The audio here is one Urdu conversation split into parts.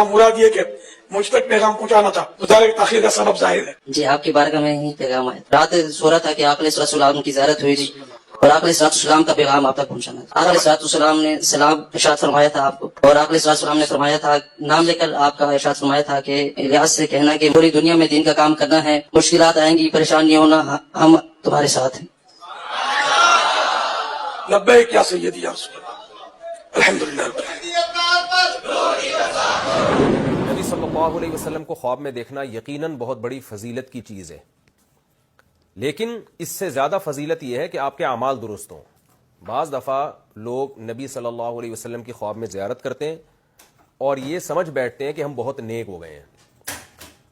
میرا مراد یہ کہ مجھ تک پیغام پہنچانا تھا، تو ظاہر ہے تاخیر کا سبب ظاہر ہے۔ جی آپ کی بارگاہ میں ہی پیغام آیا، رات سو رہا تھا کہ آپ علیہ السلام کی زیارت ہوئی تھی اور آپ علیہ السلام کا پیغام آپ تک پہنچانا تھا۔ آپ علیہ السلام نے سلام ارشاد فرمایا تھا آپ کو، اور آپ علیہ السلام نے فرمایا تھا، نام لے کر آپ کا ارشاد فرمایا تھا کہ الیاس سے کہنا کہ پوری دنیا میں دین کا کام کرنا ہے، مشکلات آئیں گی، پریشان نہیں ہونا، ہم تمہارے ساتھ ہیں۔ لبیک یا سیدی یا رسول اللہ، الحمدللہ رب العالمین۔ نبی صلی اللہ علیہ وسلم کو خواب میں دیکھنا یقیناً بہت بڑی فضیلت کی چیز ہے، لیکن اس سے زیادہ فضیلت یہ ہے کہ آپ کے اعمال درست ہوں۔ بعض دفعہ لوگ نبی صلی اللہ علیہ وسلم کی خواب میں زیارت کرتے ہیں اور یہ سمجھ بیٹھتے ہیں کہ ہم بہت نیک ہو گئے ہیں،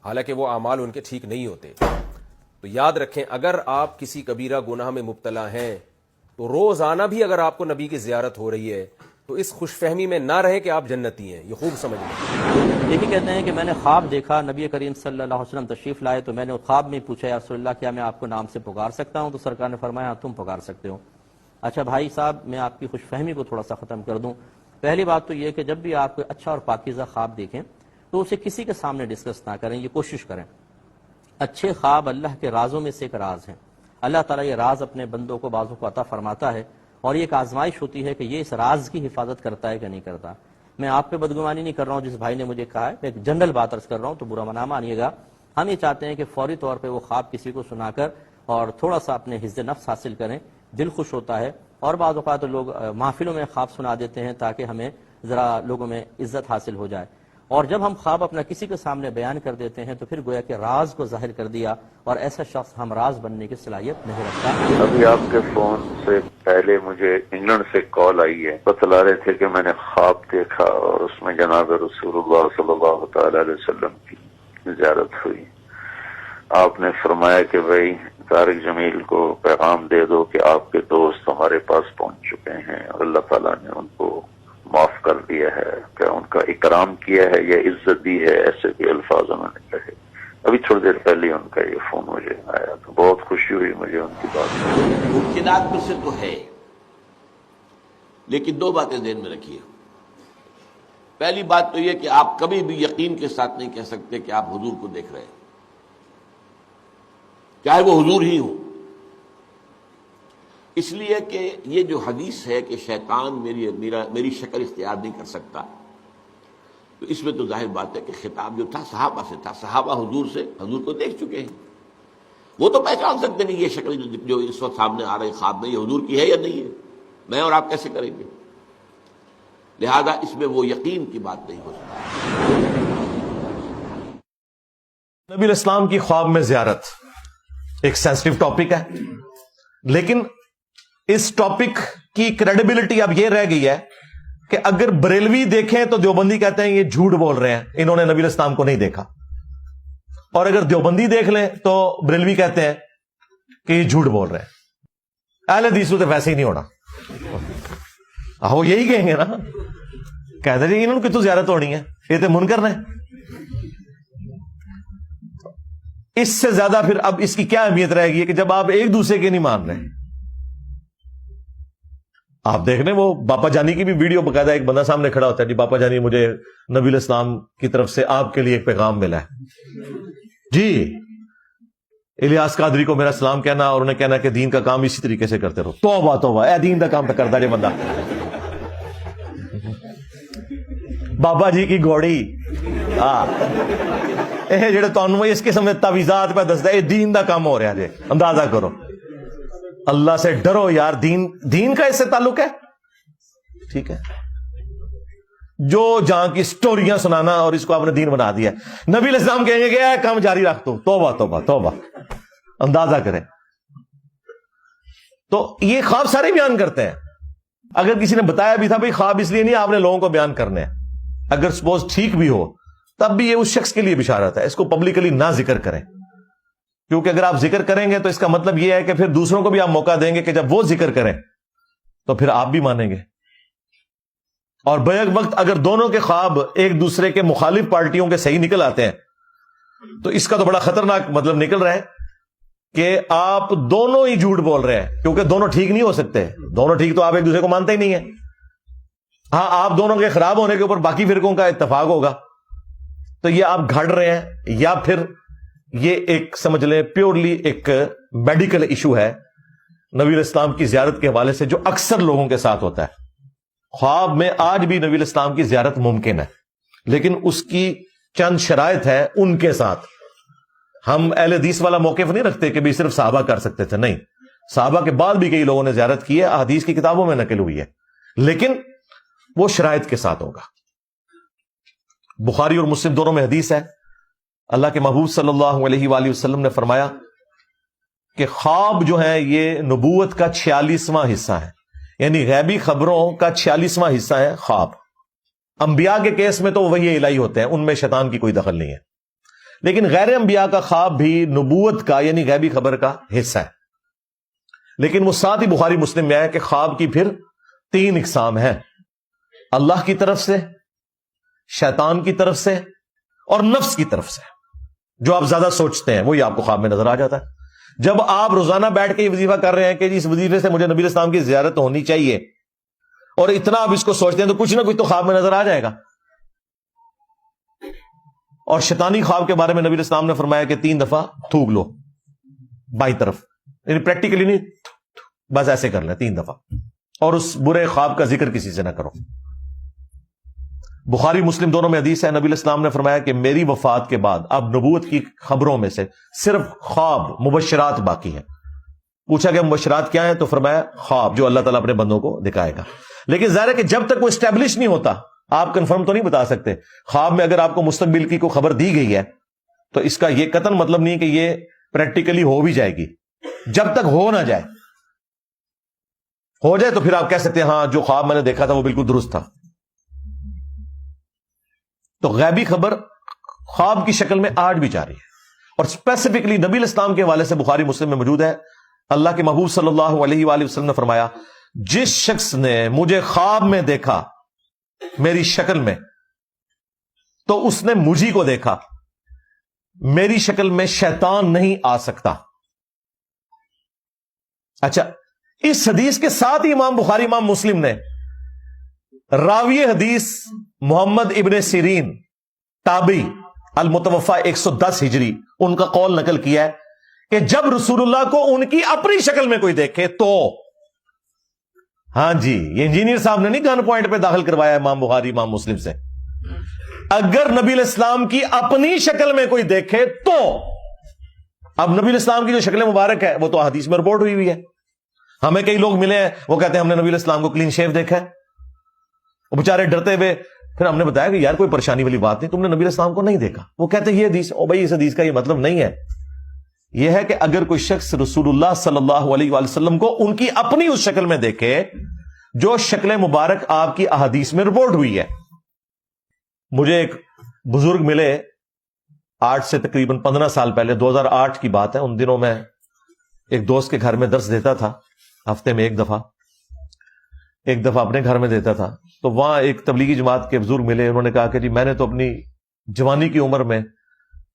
حالانکہ وہ اعمال ان کے ٹھیک نہیں ہوتے۔ تو یاد رکھیں، اگر آپ کسی کبیرہ گناہ میں مبتلا ہیں تو روزانہ بھی اگر آپ کو نبی کی زیارت ہو رہی ہے تو اس خوش فہمی میں نہ رہے کہ آپ جنتی ہیں، یہ خوب سمجھ لیں۔ یہ بھی کہتے ہیں کہ میں نے خواب دیکھا، نبی کریم صلی اللہ علیہ وسلم تشریف لائے تو میں نے خواب میں پوچھا یا رسول اللہ کیا میں آپ کو نام سے پکار سکتا ہوں؟ تو سرکار نے فرمایا ہاں تم پکار سکتے ہو۔ اچھا بھائی صاحب، میں آپ کی خوش فہمی کو تھوڑا سا ختم کر دوں۔ پہلی بات تو یہ کہ جب بھی آپ کوئی اچھا اور پاکیزہ خواب دیکھیں تو اسے کسی کے سامنے ڈسکس نہ کریں، یہ کوشش کریں۔ اچھے خواب اللہ کے رازوں میں سے ایک راز ہیں۔ اللہ تعالیٰ یہ راز اپنے بندوں کو بعضوں کو عطا فرماتا ہے، اور یہ ایک آزمائش ہوتی ہے کہ یہ اس راز کی حفاظت کرتا ہے کہ نہیں کرتا۔ میں آپ پہ بدگمانی نہیں کر رہا ہوں، جس بھائی نے مجھے کہا ہے، میں ایک جنرل بات عرض کر رہا ہوں تو برا نہ مانیے گا۔ ہم یہ چاہتے ہیں کہ فوری طور پہ وہ خواب کسی کو سنا کر اور تھوڑا سا اپنے حفظ نفس حاصل کریں، دل خوش ہوتا ہے۔ اور بعض اوقات لوگ محفلوں میں خواب سنا دیتے ہیں تاکہ ہمیں ذرا لوگوں میں عزت حاصل ہو جائے، اور جب ہم خواب اپنا کسی کے سامنے بیان کر دیتے ہیں تو پھر گویا کہ راز کو ظاہر کر دیا، اور ایسا شخص ہم راز بننے کی صلاحیت نہیں رکھتا۔ ابھی آپ کے فون سے پہلے مجھے انگلینڈ سے کال آئی ہے، بتلا رہے تھے کہ میں نے خواب دیکھا اور اس میں جناب رسول اللہ صلی اللہ تعالی علیہ وسلم کی زیارت ہوئی۔ آپ نے فرمایا کہ بھائی طارق جمیل کو پیغام دے دو کہ آپ کے دوست ہمارے پاس پہنچ چکے ہیں اور اللہ تعالیٰ نے ان کو معاف کر دیا ہے، کہ ان کا اکرام کیا ہے یا عزت دی ہے، ایسے بھی الفاظ انہوں نے کہے۔ ابھی تھوڑی دیر پہلے ان کا یہ فون مجھے آیا تو بہت خوشی ہوئی مجھے ان کی بات سے۔ ممکنات میں سے تو ہے، لیکن دو باتیں ذہن میں رکھیے۔ پہلی بات تو یہ کہ آپ کبھی بھی یقین کے ساتھ نہیں کہہ سکتے کہ آپ حضور کو دیکھ رہے ہیں، چاہے وہ حضور ہی ہو، اس لیے کہ یہ جو حدیث ہے کہ شیطان میری شکل اختیار نہیں کر سکتا، تو اس میں تو ظاہر بات ہے کہ خطاب جو تھا صحابہ سے تھا، صحابہ حضور کو دیکھ چکے ہیں، وہ تو پہچان سکتے نہیں یہ شکل جو اس وقت سامنے آ رہی خواب میں یہ حضور کی ہے یا نہیں ہے، میں اور آپ کیسے کریں گے؟ لہذا اس میں وہ یقین کی بات نہیں ہو سکتی۔ نبی علیہ السلام کی خواب میں زیارت ایک سینسٹیو ٹاپک ہے، لیکن اس ٹاپک کی کریڈیبلٹی اب یہ رہ گئی ہے کہ اگر بریلوی دیکھیں تو دیوبندی کہتے ہیں یہ جھوٹ بول رہے ہیں، انہوں نے نبی علیہ السلام کو نہیں دیکھا، اور اگر دیوبندی دیکھ لیں تو بریلوی کہتے ہیں کہ یہ جھوٹ بول رہے ہیں۔ اہل حدیث تو ویسے ہی نہیں ہونا، وہ یہی کہیں گے نا، کہتے ہیں انہوں نے کتوں زیارت ہونی ہے، یہ تو منکر ہے۔ اس سے زیادہ پھر اب اس کی کیا اہمیت رہے گی کہ جب آپ ایک دوسرے کے نہیں مان رہے۔ آپ دیکھ لیں وہ باپا جانی کی بھی ویڈیو باقاعدہ ایک بندہ سامنے کھڑا ہوتا ہے، جی باپا جانی مجھے نبی علیہ السلام کی طرف سے آپ کے لیے ایک پیغام ملا ہے، جی الیاس قادری کو میرا سلام کہنا اور انہیں کہنا کہ دین کا کام اسی طریقے سے کرتے رہو۔ توبہ توبہ، اے دین کا کام تو کرتا جی بندہ، بابا جی کی گوڑی جڑے تانوں اس قسم کے تعویذات پہ دستا ہے، دین دا کام ہو رہا جی، اندازہ کرو۔ اللہ سے ڈرو یار، دین کا اس سے تعلق ہے، ٹھیک ہے؟ جو جہاں کی سٹوریاں سنانا اور اس کو آپ نے دین بنا دیا ہے۔ نبی علیہ السلام کہیں گے کہ اے کام جاری رکھ دو، توبہ توبہ توبہ، اندازہ کریں۔ تو یہ خواب سارے بیان کرتے ہیں۔ اگر کسی نے بتایا بھی تھا بھائی خواب اس لیے نہیں آپ نے لوگوں کو بیان کرنے ہیں، اگر سپوز ٹھیک بھی ہو تب بھی یہ اس شخص کے لیے بشارت ہے، اس کو پبلکلی نہ ذکر کریں، کیونکہ اگر آپ ذکر کریں گے تو اس کا مطلب یہ ہے کہ پھر دوسروں کو بھی آپ موقع دیں گے کہ جب وہ ذکر کریں تو پھر آپ بھی مانیں گے۔ اور بیک وقت اگر دونوں کے خواب ایک دوسرے کے مخالف پارٹیوں کے صحیح نکل آتے ہیں تو اس کا تو بڑا خطرناک مطلب نکل رہا ہے کہ آپ دونوں ہی جھوٹ بول رہے ہیں، کیونکہ دونوں ٹھیک نہیں ہو سکتے، دونوں ٹھیک تو آپ ایک دوسرے کو مانتے ہی نہیں ہیں۔ ہاں، آپ دونوں کے خراب ہونے کے اوپر باقی فرقوں کا اتفاق ہوگا، تو یہ آپ گھڑ رہے ہیں یا پھر یہ ایک سمجھ لیں پیورلی ایک میڈیکل ایشو ہے نبی علیہ السلام کی زیارت کے حوالے سے جو اکثر لوگوں کے ساتھ ہوتا ہے. خواب میں آج بھی نبی علیہ السلام کی زیارت ممکن ہے لیکن اس کی چند شرائط ہے ان کے ساتھ. ہم اہل حدیث والا موقف نہیں رکھتے کہ بھی صرف صحابہ کر سکتے تھے، نہیں، صحابہ کے بعد بھی کئی لوگوں نے زیارت کی ہے، احادیث کی کتابوں میں نقل ہوئی ہے، لیکن وہ شرائط کے ساتھ ہوگا. بخاری اور مسلم دونوں میں حدیث ہے، اللہ کے محبوب صلی اللہ علیہ وآلہ وسلم نے فرمایا کہ خواب جو ہیں یہ نبوت کا 46واں حصہ ہے، یعنی غیبی خبروں کا 46واں حصہ ہے خواب. انبیاء کے کیس میں تو وحی الہی ہوتے ہیں، ان میں شیطان کی کوئی دخل نہیں ہے، لیکن غیر انبیاء کا خواب بھی نبوت کا یعنی غیبی خبر کا حصہ ہے. لیکن وہ ساتھ ہی بخاری مسلم میں ہے کہ خواب کی پھر 3 اقسام ہیں، اللہ کی طرف سے، شیطان کی طرف سے اور نفس کی طرف سے. جو آپ زیادہ سوچتے ہیں وہی آپ کو خواب میں نظر آ جاتا ہے. جب آپ روزانہ بیٹھ کے یہ وظیفہ کر رہے ہیں کہ اس وظیفے سے مجھے نبی اسلام کی زیارت ہونی چاہیے اور اتنا آپ اس کو سوچتے ہیں تو کچھ نہ کچھ تو خواب میں نظر آ جائے گا. اور شیطانی خواب کے بارے میں نبی اسلام نے فرمایا کہ 3 دفعہ تھوک لو بائیں طرف، یعنی پریکٹیکلی نہیں، بس ایسے کر لیں 3 دفعہ، اور اس برے خواب کا ذکر کسی سے نہ کرو. بخاری مسلم دونوں میں حدیث ہے، نبی علیہ السلام نے فرمایا کہ میری وفات کے بعد اب نبوت کی خبروں میں سے صرف خواب مبشرات باقی ہیں. پوچھا کہ مبشرات کیا ہیں تو فرمایا خواب جو اللہ تعالیٰ اپنے بندوں کو دکھائے گا. لیکن ظاہر ہے کہ جب تک وہ اسٹیبلش نہیں ہوتا آپ کنفرم تو نہیں بتا سکتے. خواب میں اگر آپ کو مستقبل کی کوئی خبر دی گئی ہے تو اس کا یہ قطعاً مطلب نہیں کہ یہ پریکٹیکلی ہو بھی جائے گی. جب تک ہو نہ جائے، ہو جائے تو پھر آپ کہہ سکتے ہیں ہاں جو خواب میں نے دیکھا تھا وہ بالکل درست تھا. تو غیبی خبر خواب کی شکل میں آج بھی جاری ہے. اور اسپیسیفکلی نبی الاسلام کے حوالے سے بخاری مسلم میں موجود ہے، اللہ کے محبوب صلی اللہ علیہ وآلہ وسلم نے فرمایا جس شخص نے مجھے خواب میں دیکھا میری شکل میں تو اس نے مجھی کو دیکھا، میری شکل میں شیطان نہیں آ سکتا. اچھا، اس حدیث کے ساتھ ہی امام بخاری امام مسلم نے راوی حدیث محمد ابن سیرین تابعی المتوفا 110 ہجری ان کا قول نقل کیا ہے کہ جب رسول اللہ کو ان کی اپنی شکل میں کوئی دیکھے تو، ہاں جی، یہ انجینئر صاحب نے نہیں گن پوائنٹ پہ داخل کروایا امام بخاری امام مسلم سے، اگر نبی علیہ السلام کی اپنی شکل میں کوئی دیکھے تو. اب نبی علیہ السلام کی جو شکل مبارک ہے وہ تو حدیث میں رپورٹ ہوئی ہے. ہمیں کئی لوگ ملے ہیں وہ کہتے ہیں ہم نے نبی علیہ السلام کو کلین شیو دیکھا ہے، وہ بیچارے ڈرتے ہوئے، پھر ہم نے بتایا کہ یار کوئی پریشانی والی بات نہیں، تم نے نبی علیہ السلام کو نہیں دیکھا. وہ کہتے ہیں یہ حدیث، او بھائی اس حدیث کا یہ مطلب نہیں ہے. یہ ہے کہ اگر کوئی شخص رسول اللہ صلی اللہ علیہ وآلہ وسلم کو ان کی اپنی اس شکل میں دیکھے جو شکل مبارک آپ کی احادیث میں رپورٹ ہوئی ہے. مجھے ایک بزرگ ملے آج سے تقریباً 15 سال پہلے، 2008 کی بات ہے. ان دنوں میں ایک دوست کے گھر میں درس دیتا تھا، ہفتے میں ایک دفعہ اپنے گھر میں دیتا تھا. تو وہاں ایک تبلیغی جماعت کے بزرگ ملے، انہوں نے کہا کہ جی میں نے تو اپنی جوانی کی عمر میں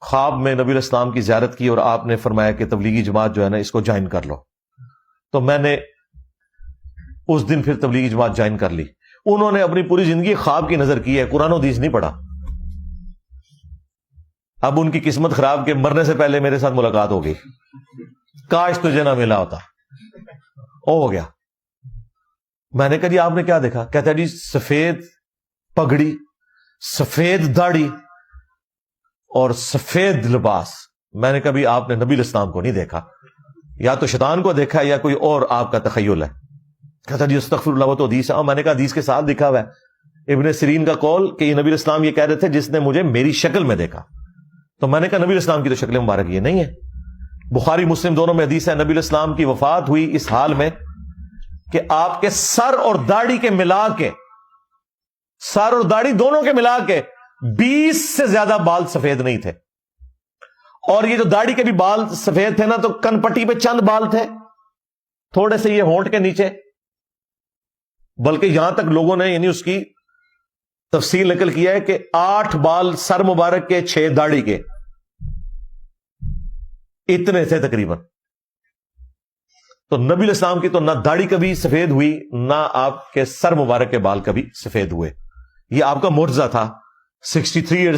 خواب میں نبی علیہ السلام کی زیارت کی اور آپ نے فرمایا کہ تبلیغی جماعت جو ہے نا اس کو جوائن کر لو. تو میں نے اس دن پھر تبلیغی جماعت جوائن کر لی. انہوں نے اپنی پوری زندگی خواب کی نظر کی ہے، قرآن و حدیث نہیں پڑھا. اب ان کی قسمت خراب کہ مرنے سے پہلے میرے ساتھ ملاقات ہو گئی، کاش تجھے نہ ملا ہوتا. ہو گیا. میں نے کہا جی آپ نے کیا دیکھا؟ کہتا ہے جی سفید پگڑی، سفید داڑھی اور سفید لباس. میں نے کہا بھی آپ نے نبی الاسلام کو نہیں دیکھا، یا تو شیطان کو دیکھا یا کوئی اور آپ کا تخیل ہے. کہتا جی استغفر اللہ، وہ تو حدیث ہے. میں نے کہا حدیث کے ساتھ لکھا ہوا ہے ابن سیرین کا قول کہ یہ نبی الاسلام یہ کہہ رہے تھے جس نے مجھے میری شکل میں دیکھا. تو میں نے کہا نبی الاسلام کی تو شکل مبارک یہ نہیں ہے. بخاری مسلم دونوں میں حدیث ہے نبی الاسلام کی وفات ہوئی اس حال میں کہ آپ کے سر اور داڑھی کے ملا کے، سر اور داڑھی دونوں کے ملا کے 20 سے زیادہ بال سفید نہیں تھے. اور یہ جو داڑھی کے بھی بال سفید تھے نا تو کن پٹی پہ چند بال تھے، تھوڑے سے یہ ہونٹ کے نیچے، بلکہ یہاں تک لوگوں نے یعنی اس کی تفصیل نقل کیا ہے کہ 8 بال سر مبارک کے، 6 داڑھی کے، اتنے تھے تقریباً. تو نبی علیہ السلام کی تو نہ داڑھی کبھی سفید ہوئی نہ آپ کے سر مبارک کے بال کبھی سفید ہوئے. یہ آپ کا معجزہ تھا 63 ایئرز